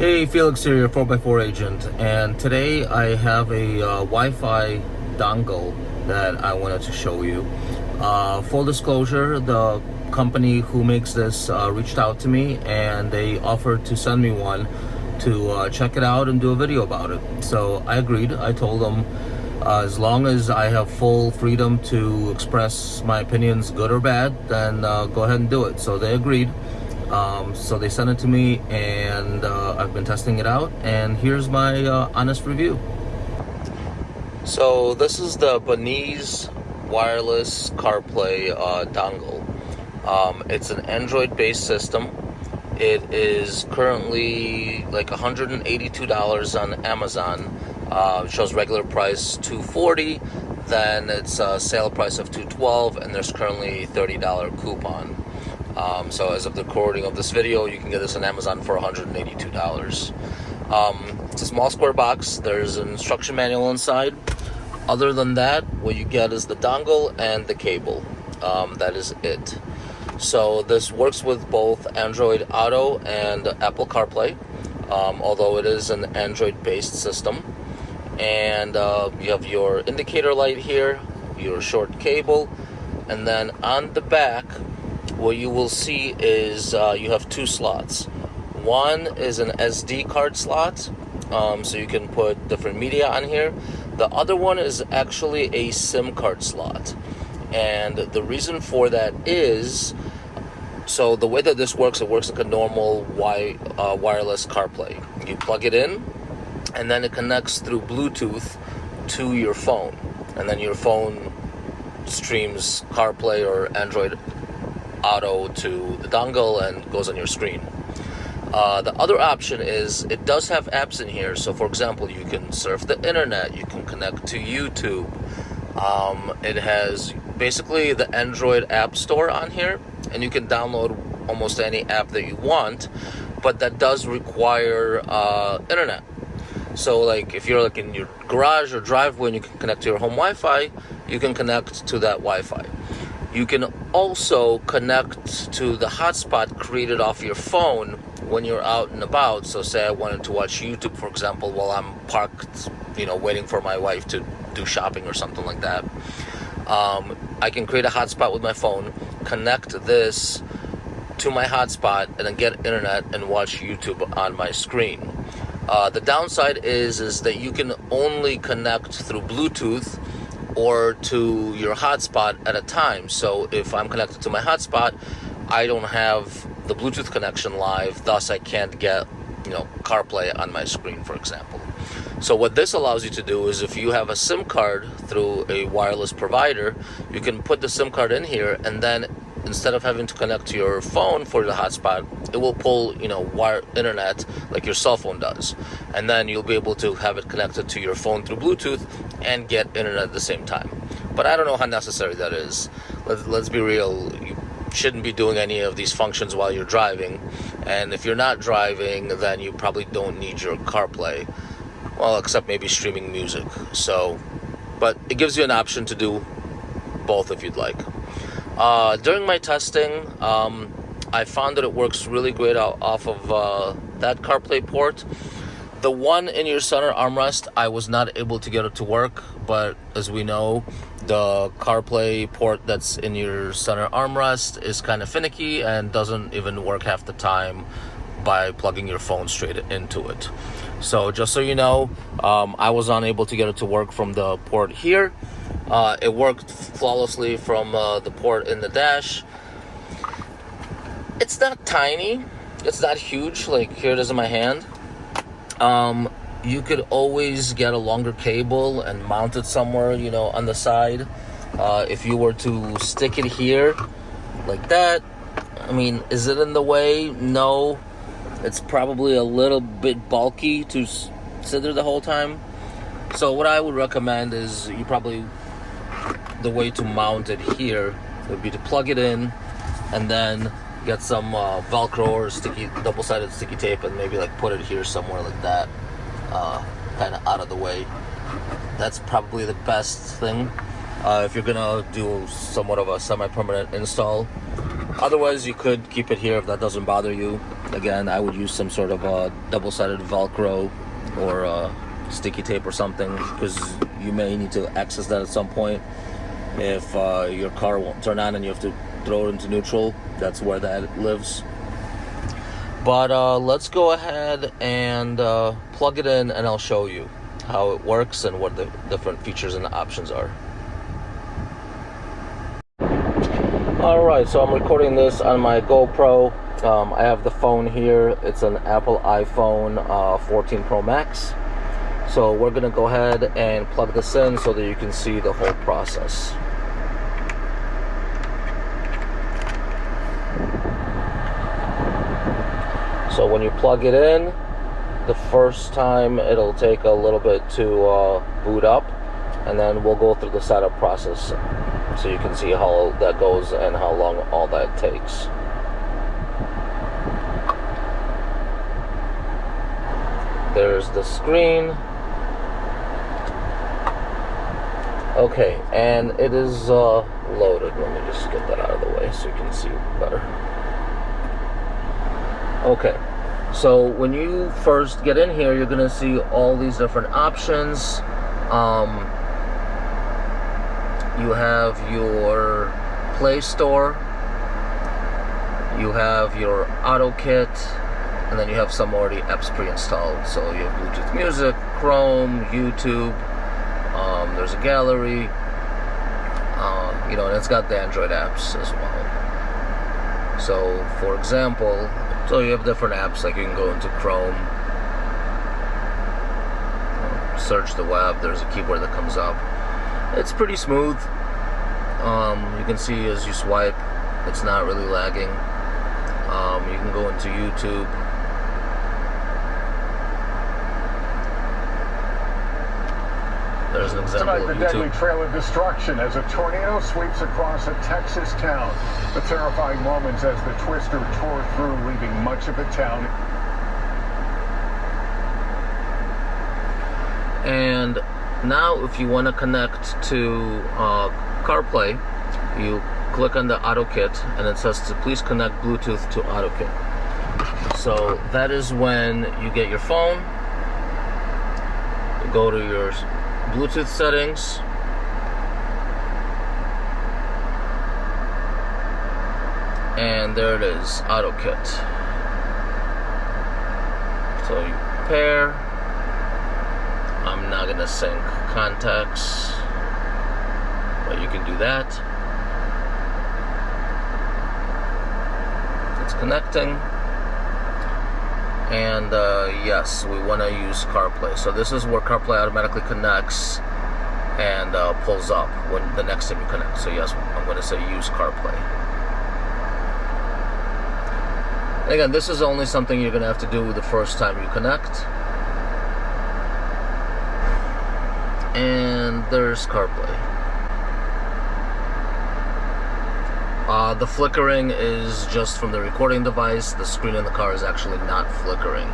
Hey, Felix here, your 4x4 agent, and today I have a Wi-Fi dongle that I wanted to show you. Full disclosure, the company who makes this reached out to me and they offered to send me one to check it out and do a video about it. So I agreed. I told them as long as I have full freedom to express my opinions, good or bad, then go ahead and do it. So they agreed. So they sent it to me, and I've been testing it out, and here's my honest review. So this is the Belize wireless CarPlay dongle. It's an Android-based system. It is currently like $182 on Amazon. It shows regular price $240, then it's a sale price of $212, and there's currently a $30 coupon. So as of the recording of this video, you can get this on Amazon for $182. It's a small square box. There's an instruction manual inside. Other than that, what you get is the dongle and the cable. That is it. So this works with both Android Auto and Apple CarPlay, although it is an Android-based system. And you have your indicator light here, your short cable, and then on the back, what you will see is you have two slots. One is an SD card slot, so you can put different media on here. The other one is actually a SIM card slot. And the reason for that is, so the way that this works, it works like a normal wireless CarPlay. You plug it in, and then it connects through Bluetooth to your phone. And then your phone streams CarPlay or Android Auto to the dongle and goes on your screen. The other option is it does have apps in here. So for example, you can surf the internet, you can connect to YouTube. It has basically the Android app store on here, and you can download almost any app that you want, but that does require internet. So like if you're like in your garage or driveway and you can connect to your home Wi-Fi, you can connect to that Wi-Fi. You can also connect to the hotspot created off your phone when you're out and about. So say I wanted to watch YouTube, for example, while I'm parked, waiting for my wife to do shopping or something like that. I can create a hotspot with my phone, connect this to my hotspot, and then get internet and watch YouTube on my screen. The downside is that you can only connect through Bluetooth or to your hotspot at a time. So if I'm connected to my hotspot, I don't have the Bluetooth connection live, thus I can't get, CarPlay on my screen, for example. So what this allows you to do is if you have a SIM card through a wireless provider, you can put the SIM card in here, and then instead of having to connect to your phone for the hotspot, it will pull, wire internet like your cell phone does. And then you'll be able to have it connected to your phone through Bluetooth and get internet at the same time. But I don't know how necessary that is. Let's be real. You shouldn't be doing any of these functions while you're driving. And if you're not driving, then you probably don't need your CarPlay. Well, except maybe streaming music. But it gives you an option to do both if you'd like. During my testing, I found that it works really great off of that CarPlay port. The one in your center armrest, I was not able to get it to work, but as we know, the CarPlay port that's in your center armrest is kind of finicky and doesn't even work half the time by plugging your phone straight into it. So just so you know, I was unable to get it to work from the port here. It worked flawlessly from the port in the dash. It's not tiny. It's not huge. Like here it is in my hand. You could always get a longer cable and mount it somewhere, on the side. If you were to stick it here like that, is it in the way? No. It's probably a little bit bulky to sit there the whole time. So what I would recommend is the way to mount it here would be to plug it in and then get some Velcro or double-sided sticky tape and maybe like put it here somewhere like that, kind of out of the way. That's probably the best thing if you're gonna do somewhat of a semi-permanent install. Otherwise, you could keep it here if that doesn't bother you. Again, I would use some sort of double-sided Velcro or sticky tape or something, because you may need to access that at some point. If your car won't turn on and you have to throw it into neutral, that's where that lives. But let's go ahead and plug it in, and I'll show you how it works and what the different features and options are. Alright, so I'm recording this on my GoPro. I have the phone here. It's an Apple iPhone 14 Pro Max. So we're going to go ahead and plug this in so that you can see the whole process. So when you plug it in, the first time it'll take a little bit to boot up, and then we'll go through the setup process so you can see how that goes and how long all that takes. There's the screen. Okay, and it is loaded. Let me just get that out of the way so you can see better. Okay, so when you first get in here, you're going to see all these different options. You have your Play Store, you have your Auto Kit, and then you have some already apps pre-installed. So you have Bluetooth Music, Chrome, YouTube, there's a gallery, and it's got the Android apps as well. So, for example, so you have different apps, like you can go into Chrome, search the web, there's a keyboard that comes up. It's pretty smooth. You can see as you swipe, it's not really lagging. You can go into YouTube. There's an example Tonight, of the YouTube. deadly trail of destruction as a tornado sweeps across a Texas town. The terrifying moments as the twister tore through, leaving much of the town. And now if you want to connect to CarPlay, you click on the AutoKit, and it says to please connect Bluetooth to AutoKit. So that is when you get your phone, you go to your Bluetooth settings, and there it is, AutoKit. So you pair. I'm not going to sync contacts, but you can do that. It's connecting. And yes, we want to use CarPlay. So this is where CarPlay automatically connects and pulls up when the next time you connect. So yes, I'm going to say use CarPlay. And again, this is only something you're going to have to do the first time you connect. And there's CarPlay. The flickering is just from the recording device. The screen in the car is actually not flickering.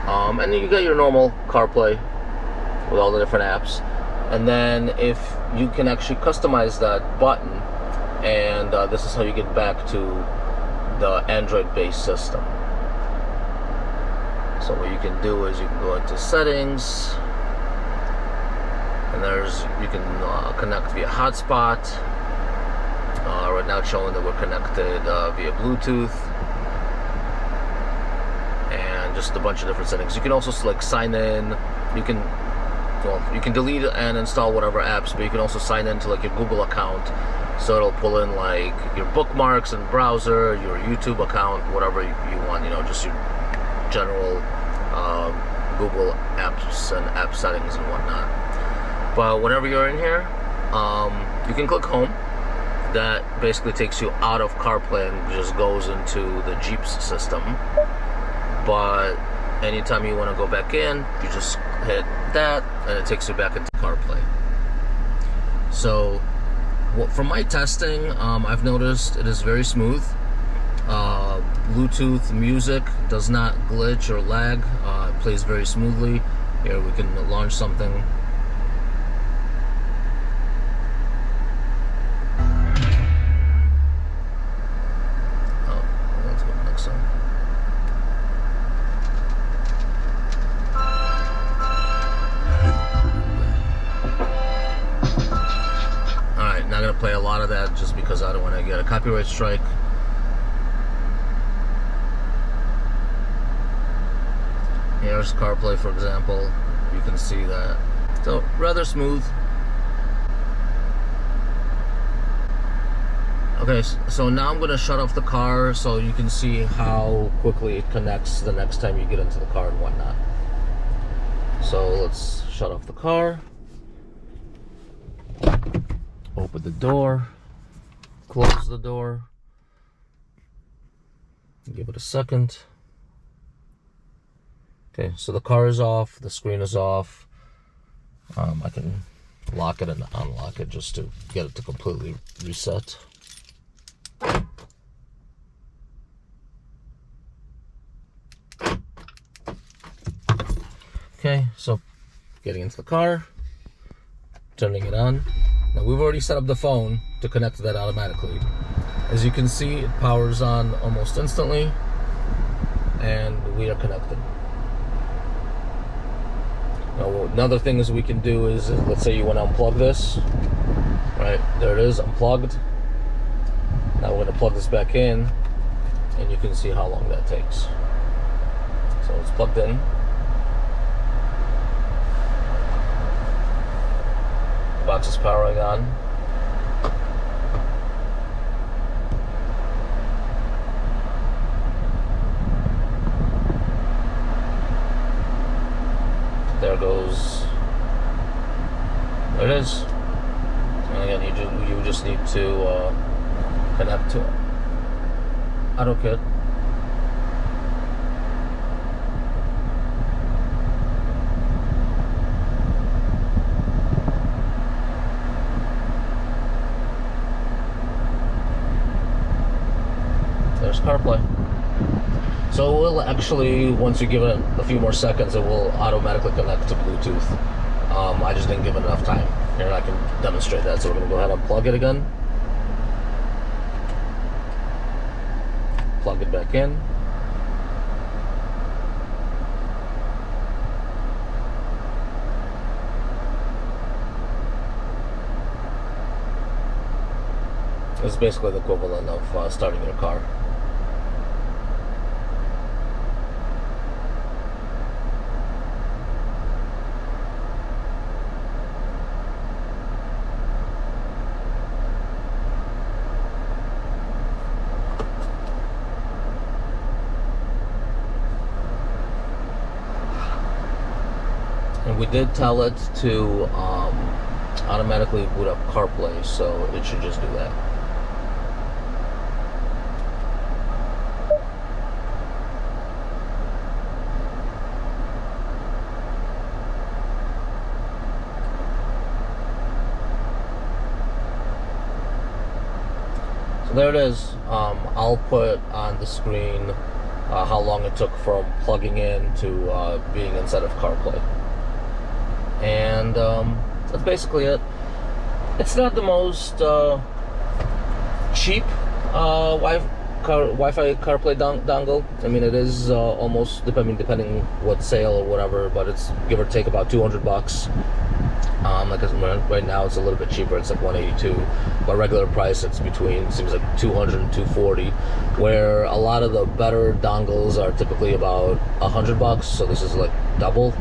And then you got your normal CarPlay with all the different apps. And then if you can actually customize that button, and this is how you get back to the Android-based system. So what you can do is you can go into settings, and you can connect via hotspot. Right now it's showing that we're connected via Bluetooth, and just a bunch of different settings. You can also select sign in. You can delete and install whatever apps, but you can also sign in to like your Google account, so it'll pull in like your bookmarks and browser, your YouTube account, whatever you want, just your general Google apps and app settings and whatnot. But whenever you're in here, you can click home. That basically takes you out of CarPlay and just goes into the Jeep's system. But anytime you want to go back in, you just hit that, and it takes you back into CarPlay. So, from my testing, I've noticed it is very smooth. Bluetooth music does not glitch or lag. It plays very smoothly. Here we can launch something. because I don't want to get a copyright strike. Here's CarPlay, for example. You can see that. So, rather smooth. Okay, so now I'm going to shut off the car so you can see how quickly it connects the next time you get into the car and whatnot. So let's shut off the car. Open the door. Close the door. Give it a second. Okay, so the car is off, the screen is off. I can lock it and unlock it just to get it to completely reset. Okay, so getting into the car, turning it on. Now we've already set up the phone to connect to that automatically. As you can see, it powers on almost instantly, and we are connected. Now, another thing is we can do is, let's say you want to unplug this, right? There it is, unplugged. Now we're going to plug this back in, and you can see how long that takes. So it's plugged in. The box is powering on. There goes. There it is. And again, you just need to connect to AutoKit. There's CarPlay. So it will actually, once you give it a few more seconds, it will automatically connect to Bluetooth. I just didn't give it enough time. Here, I can demonstrate that. So we're going to go ahead and plug it again. Plug it back in. It's basically the equivalent of starting your car. And we did tell it to automatically boot up CarPlay, so it should just do that. So there it is. I'll put on the screen how long it took from plugging in to being inside of CarPlay. And that's basically it. It's not the most cheap Wi-Fi CarPlay dongle. I mean, it is almost, depending what sale or whatever, but it's give or take about $200. Like right now, it's a little bit cheaper. It's like $182, but regular price it's seems like $200 and $240. Where a lot of the better dongles are typically about $100. So this is like double.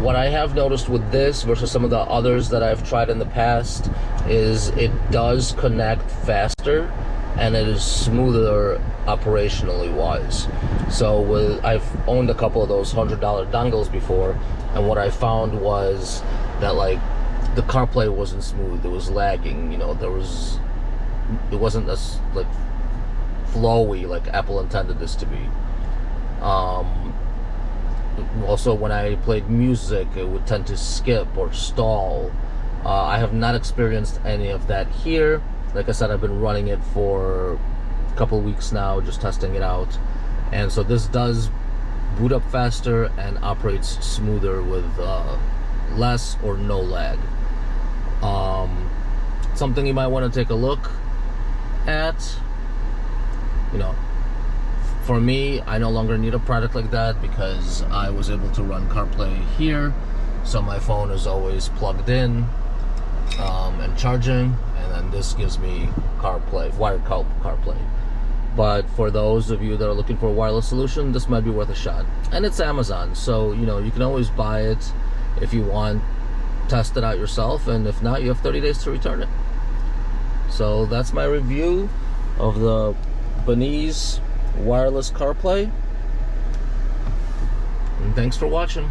What I have noticed with this versus some of the others that I've tried in the past is it does connect faster and it is smoother operationally wise. So I've owned a couple of those $100 dongles before, and what I found was that like the CarPlay wasn't smooth. It was lagging. You know, it wasn't as like flowy like Apple intended this to be. Also, when I played music, it would tend to skip or stall. I have not experienced any of that here. Like I said, I've been running it for a couple of weeks now, just testing it out. And so this does boot up faster and operates smoother with less or no lag. Something you might want to take a look at, you know, for me, I no longer need a product like that because I was able to run CarPlay here, so my phone is always plugged in and charging, and then and this gives me CarPlay, wired CarPlay. But for those of you that are looking for a wireless solution, this might be worth a shot. And it's Amazon, so you know you can always buy it if you want, test it out yourself, and if not, you have 30 days to return it. So that's my review of the Belize wireless CarPlay. And thanks for watching.